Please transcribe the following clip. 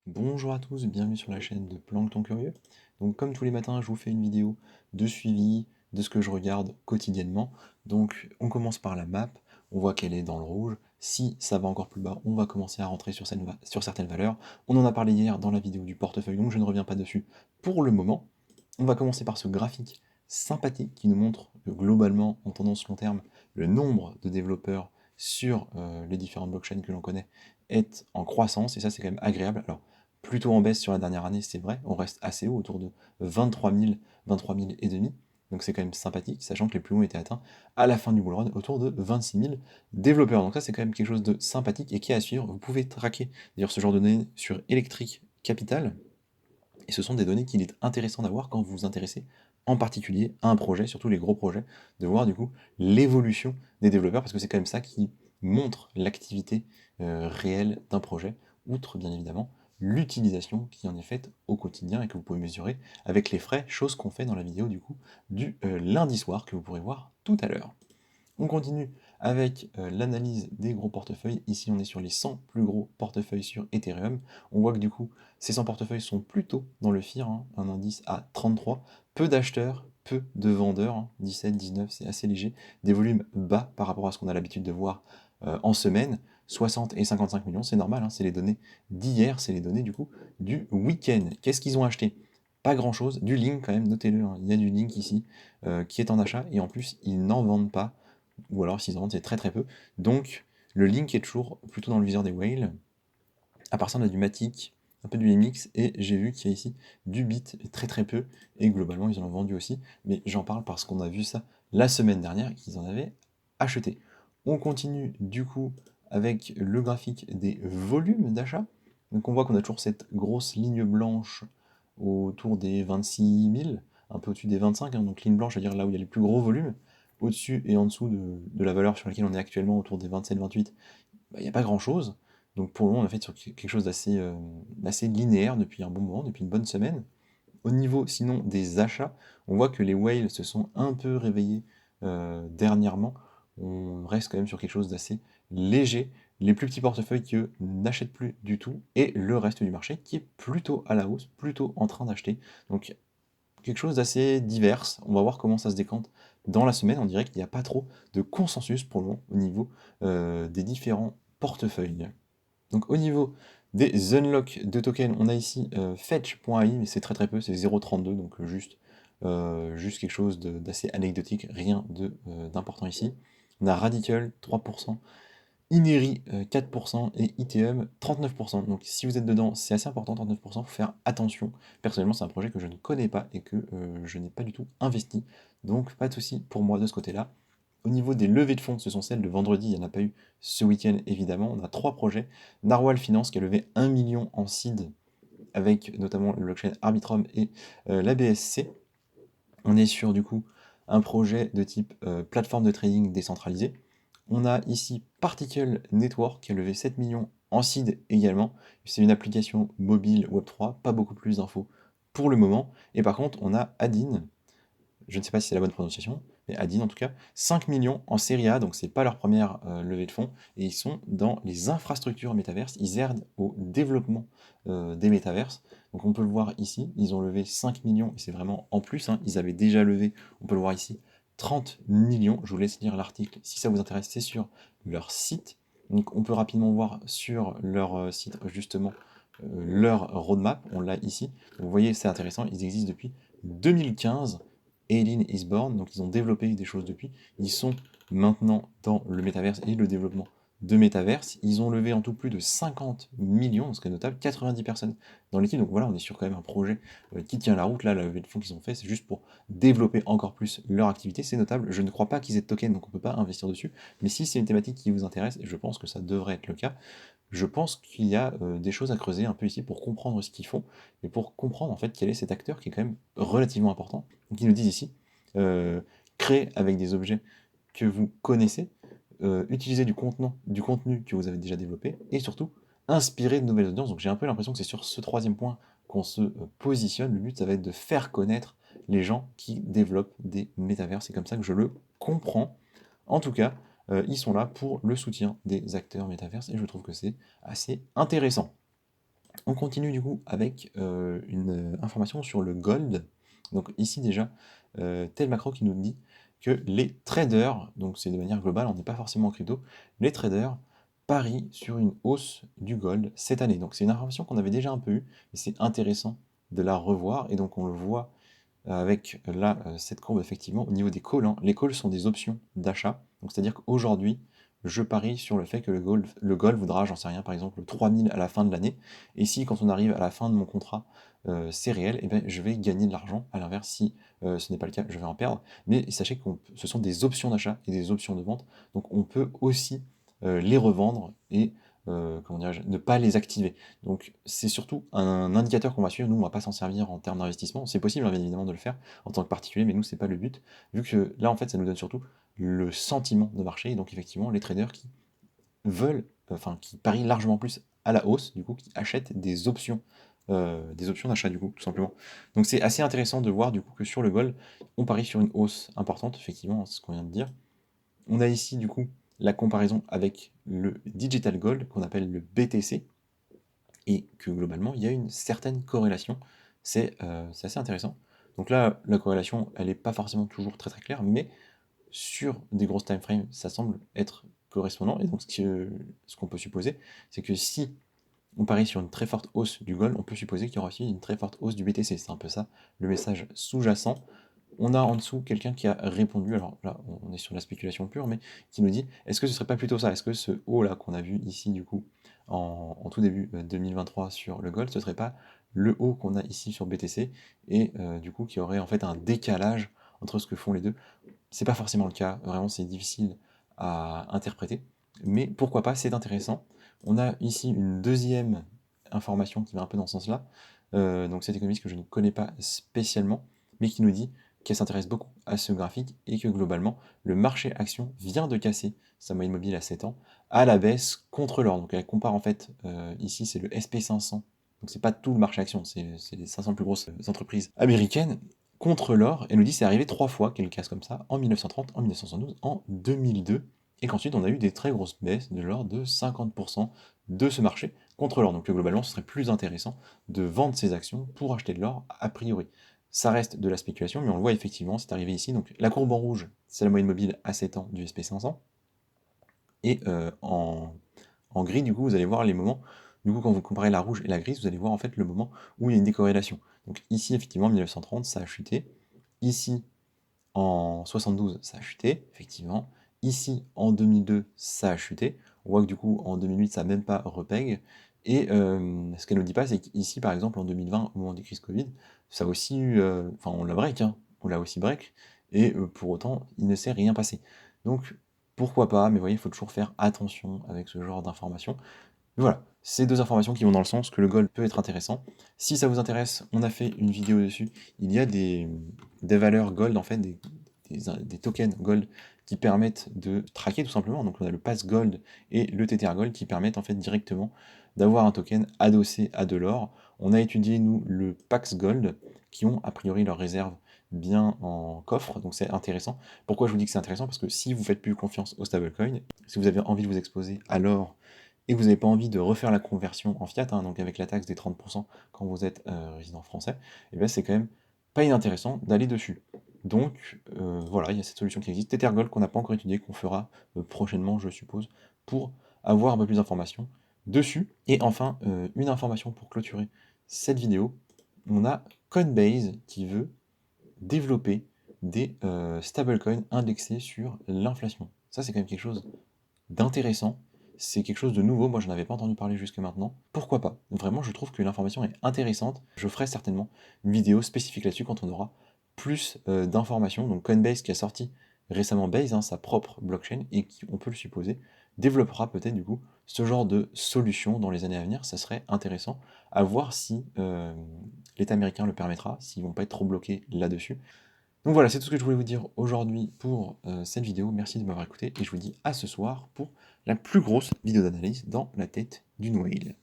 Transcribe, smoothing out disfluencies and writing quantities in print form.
Bonjour à tous, bienvenue sur la chaîne de Plancton Curieux. Donc comme tous les matins, je vous fais une vidéo de suivi de ce que je regarde quotidiennement. Donc on commence par la map, on voit qu'elle est dans le rouge. Si ça va encore plus bas, on va commencer à rentrer sur certaines valeurs. On en a parlé hier dans la vidéo du portefeuille, donc je ne reviens pas dessus pour le moment. On va commencer par ce graphique sympathique qui nous montre globalement, en tendance long terme, le nombre de développeurs sur les différentes blockchains que l'on connaît est en croissance, et ça c'est quand même agréable. Alors, plutôt en baisse sur la dernière année, c'est vrai, on reste assez haut, autour de 23 000, 23 000 et demi, donc c'est quand même sympathique, sachant que les plus hauts étaient atteints à la fin du bull run, autour de 26 000 développeurs. Donc ça c'est quand même quelque chose de sympathique et qui est à suivre. Vous pouvez traquer d'ailleurs ce genre de données sur Electric Capital, et ce sont des données qu'il est intéressant d'avoir quand vous vous intéressez en particulier à un projet, surtout les gros projets, de voir du coup l'évolution des développeurs, parce que c'est quand même ça qui montre l'activité réelle d'un projet, outre bien évidemment l'utilisation qui en est faite au quotidien et que vous pouvez mesurer avec les frais, chose qu'on fait dans la vidéo du coup du lundi soir que vous pourrez voir tout à l'heure. On continue avec l'analyse des gros portefeuilles. Ici, on est sur les 100 plus gros portefeuilles sur Ethereum. On voit que du coup, ces 100 portefeuilles sont plutôt dans le FIR, hein, un indice à 33. Peu d'acheteurs, peu de vendeurs, hein, 17, 19, c'est assez léger. Des volumes bas par rapport à ce qu'on a l'habitude de voir en semaine. 60 et 55 millions, c'est normal, hein, c'est les données d'hier, c'est les données du coup du week-end. Qu'est-ce qu'ils ont acheté? Pas grand-chose, du Link quand même, notez-le, hein, il y a du Link ici qui est en achat, et en plus, ils n'en vendent pas, ou alors s'ils en vendent, c'est très très peu. Donc le Link est toujours plutôt dans le viseur des whales. À part ça, on a du Matic, un peu du MX, et j'ai vu qu'il y a ici du Bit, très très peu, et globalement ils en ont vendu aussi, mais j'en parle parce qu'on a vu ça la semaine dernière, qu'ils en avaient acheté. On continue du coup avec le graphique des volumes d'achat. Donc on voit qu'on a toujours cette grosse ligne blanche autour des 26 000, un peu au-dessus des 25, hein, donc ligne blanche, c'est-à-dire là où il y a les plus gros volumes. Au-dessus et en dessous de la valeur sur laquelle on est actuellement, autour des 27-28, il n'y a pas grand-chose. Donc pour le moment, on a fait sur quelque chose d'assez linéaire depuis un bon moment, depuis une bonne semaine. Au niveau sinon des achats, on voit que les whales se sont un peu réveillés dernièrement. On reste quand même sur quelque chose d'assez léger. Les plus petits portefeuilles qui eux n'achètent plus du tout, et le reste du marché qui est plutôt à la hausse, plutôt en train d'acheter. Donc quelque chose d'assez divers. On va voir comment ça se décante dans la semaine. On dirait qu'il n'y a pas trop de consensus pour le moment au niveau des différents portefeuilles. Donc au niveau des unlocks de tokens, on a ici fetch.ai, mais c'est très très peu, c'est 0,32, donc juste quelque chose d'assez anecdotique, rien d'important ici. On a Radical 3%, Ineri 4% et ITM 39%. Donc si vous êtes dedans, c'est assez important, 39%, il faut faire attention. Personnellement, c'est un projet que je ne connais pas et que je n'ai pas du tout investi. Donc pas de souci pour moi de ce côté-là. Au niveau des levées de fonds, ce sont celles de vendredi, il n'y en a pas eu ce week-end évidemment. On a trois projets. Narwhal Finance qui a levé 1 million en seed avec notamment le blockchain Arbitrum et la BSC. On est sur du coup un projet de type plateforme de trading décentralisée. On a ici Particle Network qui a levé 7 millions en seed également. C'est une application mobile Web3, pas beaucoup plus d'infos pour le moment. Et par contre, on a Adin, je ne sais pas si c'est la bonne prononciation, mais Adin en tout cas, 5 millions en série A, donc c'est pas leur première levée de fonds, et ils sont dans les infrastructures métaverses, ils aident au développement des métaverses. Donc on peut le voir ici, ils ont levé 5 millions, et c'est vraiment en plus, hein, ils avaient déjà levé, on peut le voir ici, 30 millions. Je vous laisse lire l'article si ça vous intéresse, c'est sur leur site. Donc on peut rapidement voir sur leur site justement leur roadmap, on l'a ici. Donc, vous voyez, c'est intéressant, ils existent depuis 2015. Aileen is born, donc ils ont développé des choses depuis. Ils sont maintenant dans le métaverse et le développement de métaverse. Ils ont levé en tout plus de 50 millions, ce qui est notable, 90 personnes dans l'équipe. Donc voilà, on est sur quand même un projet qui tient la route. Là, la levée de fonds qu'ils ont fait, c'est juste pour développer encore plus leur activité. C'est notable. Je ne crois pas qu'ils aient de token, donc on ne peut pas investir dessus. Mais si c'est une thématique qui vous intéresse, et je pense que ça devrait être le cas, je pense qu'il y a des choses à creuser un peu ici pour comprendre ce qu'ils font et pour comprendre en fait quel est cet acteur qui est quand même relativement important. Donc ils nous disent ici, créer avec des objets que vous connaissez, utiliser du contenu que vous avez déjà développé et surtout inspirer de nouvelles audiences. Donc j'ai un peu l'impression que c'est sur ce troisième point qu'on se positionne. Le but ça va être de faire connaître les gens qui développent des métavers. C'est comme ça que je le comprends. En tout cas, ils sont là pour le soutien des acteurs métaverses et je trouve que c'est assez intéressant. On continue du coup avec une information sur le gold. Donc ici déjà, tel macro qui nous dit que les traders, donc c'est de manière globale, on n'est pas forcément en crypto, les traders parient sur une hausse du gold cette année. Donc c'est une information qu'on avait déjà un peu eue, mais c'est intéressant de la revoir, et donc on le voit avec là, cette courbe effectivement au niveau des calls, hein. Les calls sont des options d'achat, donc c'est-à-dire qu'aujourd'hui, je parie sur le fait que le gold voudra, j'en sais rien, par exemple 3000 à la fin de l'année, et si quand on arrive à la fin de mon contrat, c'est réel, et ben, je vais gagner de l'argent. À l'inverse, si ce n'est pas le cas, je vais en perdre. Mais sachez que ce sont des options d'achat et des options de vente, donc on peut aussi les revendre et comment dirais-je, ne pas les activer. Donc c'est surtout un indicateur qu'on va suivre. Nous, on ne va pas s'en servir en termes d'investissement. C'est possible, hein, bien évidemment, de le faire en tant que particulier, mais nous, c'est pas le but. Vu que là, en fait, ça nous donne surtout le sentiment de marché. Et donc, effectivement, les traders qui veulent, enfin, qui parient largement plus à la hausse, du coup, qui achètent des options d'achat, du coup, tout simplement. Donc, c'est assez intéressant de voir, du coup, que sur le gold, on parie sur une hausse importante, effectivement, c'est ce qu'on vient de dire. On a ici, du coup, la comparaison avec le digital gold, qu'on appelle le BTC, et que globalement, il y a une certaine corrélation. C'est assez intéressant. Donc là, la corrélation, elle n'est pas forcément toujours très très claire, mais sur des grosses time frames, ça semble être correspondant. Et donc ce qu'on peut supposer, c'est que si on parie sur une très forte hausse du gold, on peut supposer qu'il y aura aussi une très forte hausse du BTC. C'est un peu ça le message sous-jacent. On a en dessous quelqu'un qui a répondu, alors là on est sur la spéculation pure, mais qui nous dit, est-ce que ce serait pas plutôt ça? Est-ce que ce haut là qu'on a vu ici du coup en tout début 2023 sur le gold, ce serait pas le haut qu'on a ici sur BTC, et du coup qui aurait en fait un décalage entre ce que font les deux? C'est pas forcément le cas, vraiment c'est difficile à interpréter, mais pourquoi pas, c'est intéressant. On a ici une deuxième information qui va un peu dans ce sens-là, donc cet économiste que je ne connais pas spécialement, mais qui nous dit qu'elle s'intéresse beaucoup à ce graphique et que globalement, le marché action vient de casser sa moyenne mobile à 7 ans à la baisse contre l'or. Donc elle compare en fait, ici c'est le SP500, donc c'est pas tout le marché action, c'est les 500 plus grosses entreprises américaines, contre l'or. Elle nous dit que c'est arrivé 3 fois qu'elle casse comme ça, en 1930, en 1972, en 2002, et qu'ensuite on a eu des très grosses baisses de l'ordre de 50% de ce marché contre l'or. Donc globalement, ce serait plus intéressant de vendre ses actions pour acheter de l'or a priori. Ça reste de la spéculation, mais on le voit effectivement, c'est arrivé ici. Donc la courbe en rouge, c'est la moyenne mobile à 7 ans du SP500. Et en gris, du coup, vous allez voir les moments, du coup, quand vous comparez la rouge et la grise, vous allez voir en fait le moment où il y a une décorrélation. Donc ici, effectivement, en 1930, ça a chuté. Ici, en 72, ça a chuté, effectivement. Ici, en 2002, ça a chuté. On voit que du coup, en 2008, ça n'a même pas repeg. Et ce qu'elle ne nous dit pas, c'est qu'ici, par exemple, en 2020, au moment des crises Covid, ça a aussi eu... Enfin, on l'a break, hein. On l'a aussi break. Et pour autant, il ne s'est rien passé. Donc, pourquoi pas, mais vous voyez, il faut toujours faire attention avec ce genre d'informations. Voilà, c'est deux informations qui vont dans le sens que le gold peut être intéressant. Si ça vous intéresse, on a fait une vidéo dessus. Il y a des valeurs gold, en fait, des tokens gold qui permettent de traquer tout simplement. Donc on a le Pass Gold et le TTR Gold qui permettent en fait directement d'avoir un token adossé à de l'or. On a étudié, nous, le Pax Gold, qui ont a priori leurs réserves bien en coffre, donc c'est intéressant. Pourquoi je vous dis que c'est intéressant? Parce que si vous faites plus confiance au stablecoin, si vous avez envie de vous exposer à l'or et que vous n'avez pas envie de refaire la conversion en fiat, hein, donc avec la taxe des 30% quand vous êtes résident français, et bien c'est quand même pas inintéressant d'aller dessus. Donc voilà, il y a cette solution qui existe. Tethergold qu'on n'a pas encore étudié, qu'on fera prochainement, je suppose, pour avoir un peu plus d'informations dessus. Et enfin, une information pour clôturer cette vidéo, on a Coinbase qui veut développer des stablecoins indexés sur l'inflation. Ça, c'est quand même quelque chose d'intéressant. C'est quelque chose de nouveau, moi je n'avais pas entendu parler jusque maintenant. Pourquoi pas? Vraiment, je trouve que l'information est intéressante. Je ferai certainement une vidéo spécifique là-dessus quand on aura plus d'informations. Donc Coinbase qui a sorti récemment Base, hein, sa propre blockchain, et qui, on peut le supposer, développera peut-être du coup ce genre de solution dans les années à venir. Ça serait intéressant à voir si l'État américain le permettra, s'ils vont pas être trop bloqués là-dessus. Donc voilà, c'est tout ce que je voulais vous dire aujourd'hui pour cette vidéo. Merci de m'avoir écouté et je vous dis à ce soir pour la plus grosse vidéo d'analyse dans la tête d'une whale.